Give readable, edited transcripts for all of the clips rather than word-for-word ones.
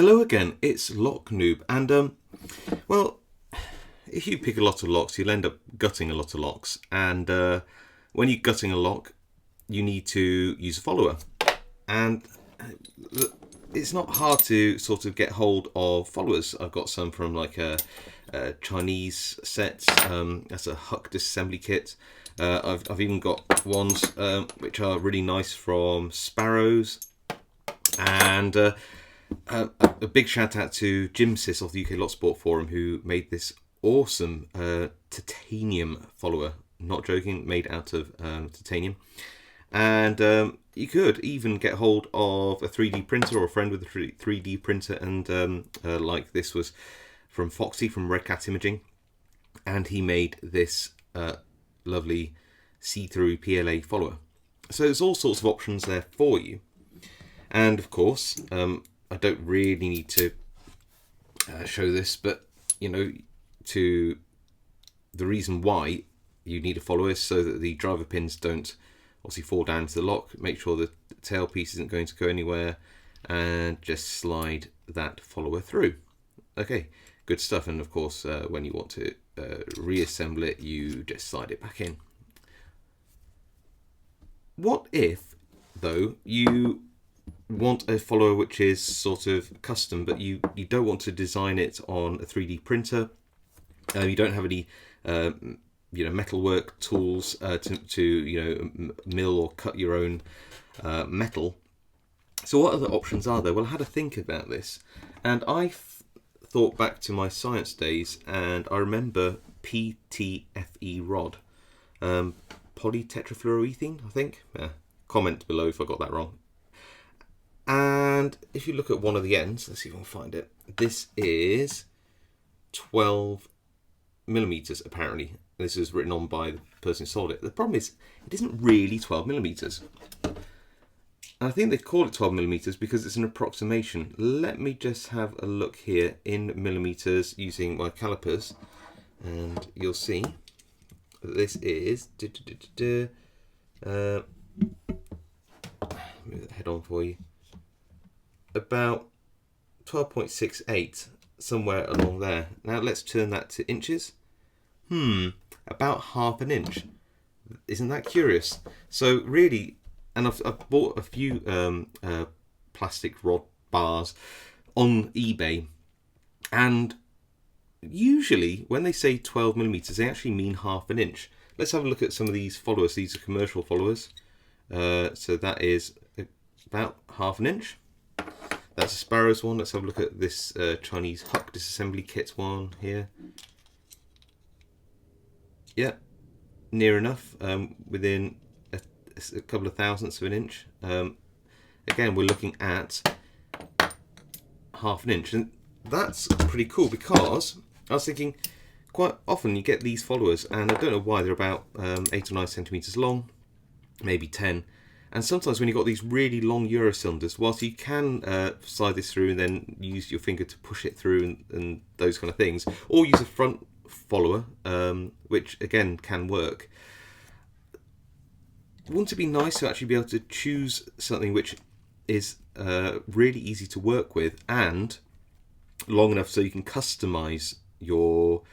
Hello again, it's Lock Noob, and well, if you pick a lot of locks, you'll end up gutting a lot of locks, and when you're gutting a lock, you need to use a follower, and it's not hard to sort of get hold of followers. I've got some from like a Chinese set, that's a Huck Disassembly kit. I've even got ones which are really nice from Sparrows, and a big shout out to Jim Sis of the UK Locksport forum, who made this awesome titanium follower. Not joking, made out of titanium. And you could even get hold of a 3D printer or a friend with a 3D printer, and like this was from Foxy from Red Cat Imaging, and he made this lovely see-through PLA follower. So there's all sorts of options there for you. And of course, I don't really need to show this, but you know, the reason why you need a follower is so that the driver pins don't obviously fall down to the lock. Make sure that the tailpiece isn't going to go anywhere, and just slide that follower through. Okay, good stuff. And of course, when you want to reassemble it, you just slide it back in. What if, though, you want a follower which is sort of custom, but you don't want to design it on a 3D printer? You don't have any metalwork tools to mill or cut your own metal. So what other options are there? Well, I had to think about this, and I thought back to my science days, and I remember PTFE rod, polytetrafluoroethene, I think. Comment below if I got that wrong. And if you look at one of the ends, let's see if I can find it. This is 12 millimeters, apparently. This is written on by the person who sold it. The problem is, it isn't really 12 millimeters. And I think they call it 12 millimeters because it's an approximation. Let me just have a look here in millimeters using my calipers, and you'll see that this is move that head on for you. About 12.68, somewhere along there. Now let's turn that to inches. About half an inch. Isn't that curious? So really, and I've bought a few plastic rod bars on eBay, and usually when they say 12 millimeters, they actually mean half an inch. Let's have a look at some of these followers. These are commercial followers. So that is about half an inch. That's a Sparrows one. Let's have a look at this Chinese Huck Disassembly kit one here. Yeah, near enough, within a couple of thousandths of an inch. Again, we're looking at half an inch, and that's pretty cool because I was thinking quite often you get these followers, and I don't know why, they're about 8 or 9 centimeters long, maybe 10. And sometimes when you've got these really long Euro cylinders, whilst you can slide this through and then use your finger to push it through and those kind of things, or use a front follower, which again can work, wouldn't it be nice to actually be able to choose something which is really easy to work with and long enough so you can customize your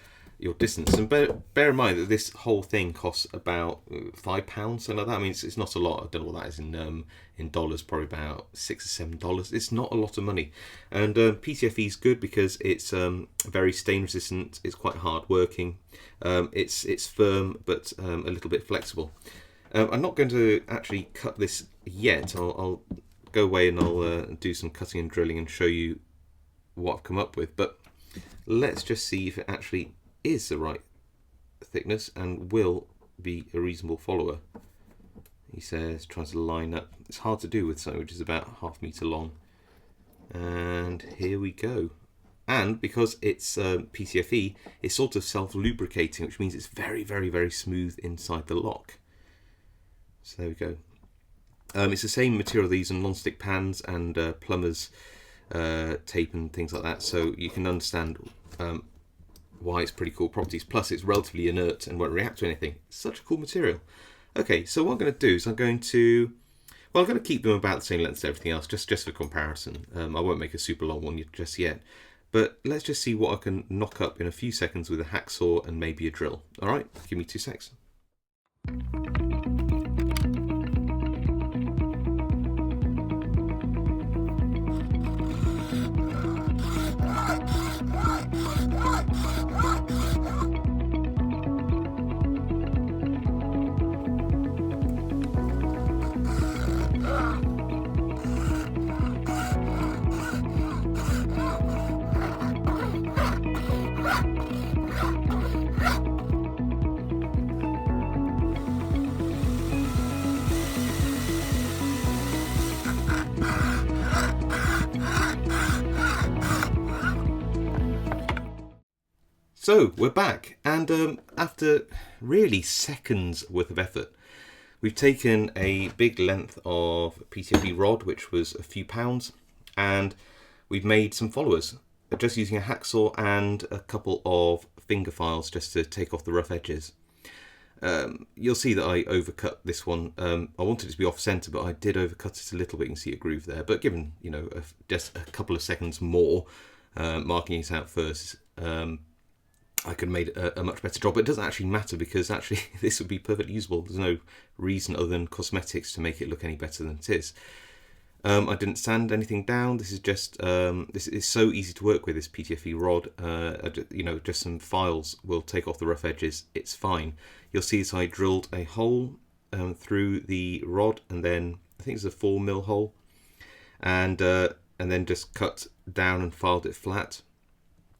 distance? And bear in mind that this whole thing costs about £5, something like that. I mean, it's not a lot. I don't know what that is in dollars. Probably about $6 or $7. It's not a lot of money. And PTFE is good because it's very stain resistant. It's quite hard working. It's firm but a little bit flexible. I'm not going to actually cut this yet. I'll go away and I'll do some cutting and drilling and show you what I've come up with. But let's just see if it actually is the right thickness and will be a reasonable follower. He says, tries to line up. It's hard to do with something which is about ½ meter long. And here we go. And because it's PTFE, it's sort of self-lubricating, which means it's very, very, very smooth inside the lock. So there we go. It's the same material they use on non-stick pans and plumber's tape and things like that, so you can understand why it's pretty cool properties. Plus it's relatively inert and won't react to anything. It's such a cool material. Okay, so what I'm going to do is I'm going to Well, I'm going to keep them about the same length as everything else, just for comparison. I won't make a super long one just yet. But let's just see what I can knock up in a few seconds with a hacksaw and maybe a drill. All right, give me 2 seconds. So we're back, and after really seconds worth of effort, we've taken a big length of PTFE rod, which was a few pounds, and we've made some followers just using a hacksaw and a couple of finger files just to take off the rough edges. You'll see that I overcut this one. I wanted it to be off center, but I did overcut it a little bit. You can see a groove there, but given, you know, just a couple of seconds more marking it out first, I could have made a much better job. But it doesn't actually matter, because actually this would be perfectly usable. There's no reason other than cosmetics to make it look any better than it is. I didn't sand anything down. This is just this is so easy to work with, this PTFE rod. You know, just some files will take off the rough edges. It's fine. You'll see that I drilled a hole through the rod, and then I think it's a 4mm hole, and then just cut down and filed it flat.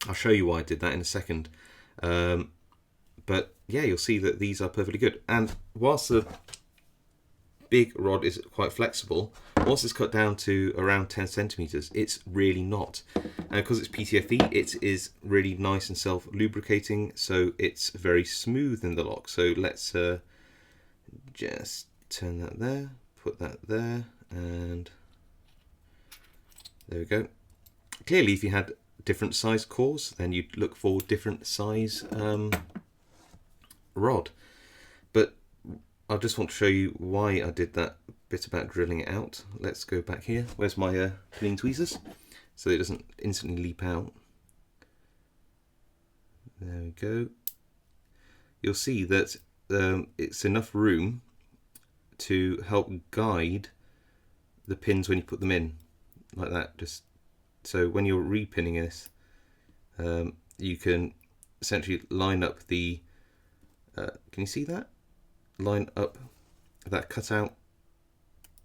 I'll show you why I did that in a second. But yeah, you'll see that these are perfectly good. And whilst the big rod is quite flexible, once it's cut down to around 10 centimeters, it's really not. And because it's PTFE, it is really nice and self-lubricating, so it's very smooth in the lock. So let's just turn that there, put that there, and there we go. Clearly, if you had different size cores, then you'd look for different size rod. But I just want to show you why I did that bit about drilling it out. Let's go back here. Where's my pinning tweezers, so it doesn't instantly leap out. There we go. You'll see that it's enough room to help guide the pins when you put them in, like that. Just so when you're repinning this, you can essentially line up the, can you see that? Line up that cutout,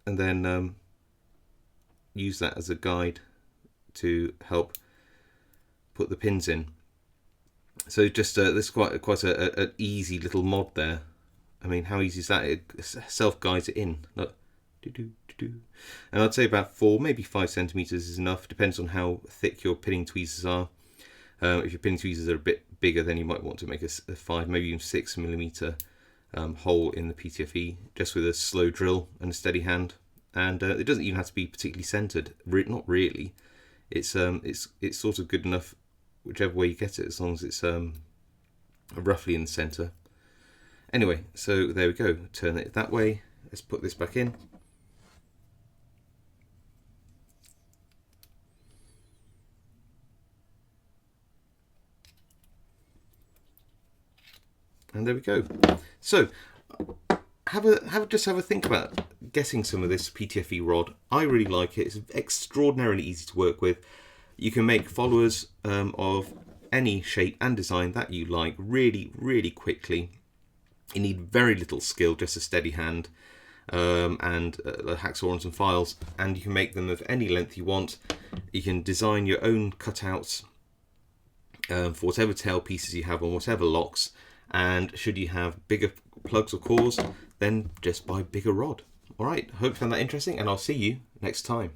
and then use that as a guide to help put the pins in. So just this is quite an easy little mod there. I mean, how easy is that? It self guides it in. Look. And I'd say about 4, maybe 5 centimeters is enough. Depends on how thick your pinning tweezers are. If your pinning tweezers are a bit bigger, then you might want to make a 5, maybe even 6mm hole in the PTFE, just with a slow drill and a steady hand. And it doesn't even have to be particularly centered. Not really. It's sort of good enough whichever way you get it, as long as it's roughly in the center. Anyway, so there we go. Turn it that way. Let's put this back in. And there we go. So just have a think about getting some of this PTFE rod. I really like it. It's extraordinarily easy to work with. You can make followers of any shape and design that you like really quickly. You need very little skill, just a steady hand and a hacksaw and some files, and you can make them of any length you want. You can design your own cutouts for whatever tail pieces you have on whatever locks. And should you have bigger plugs or cores, then just buy bigger rod. All right, hope you found that interesting, and I'll see you next time.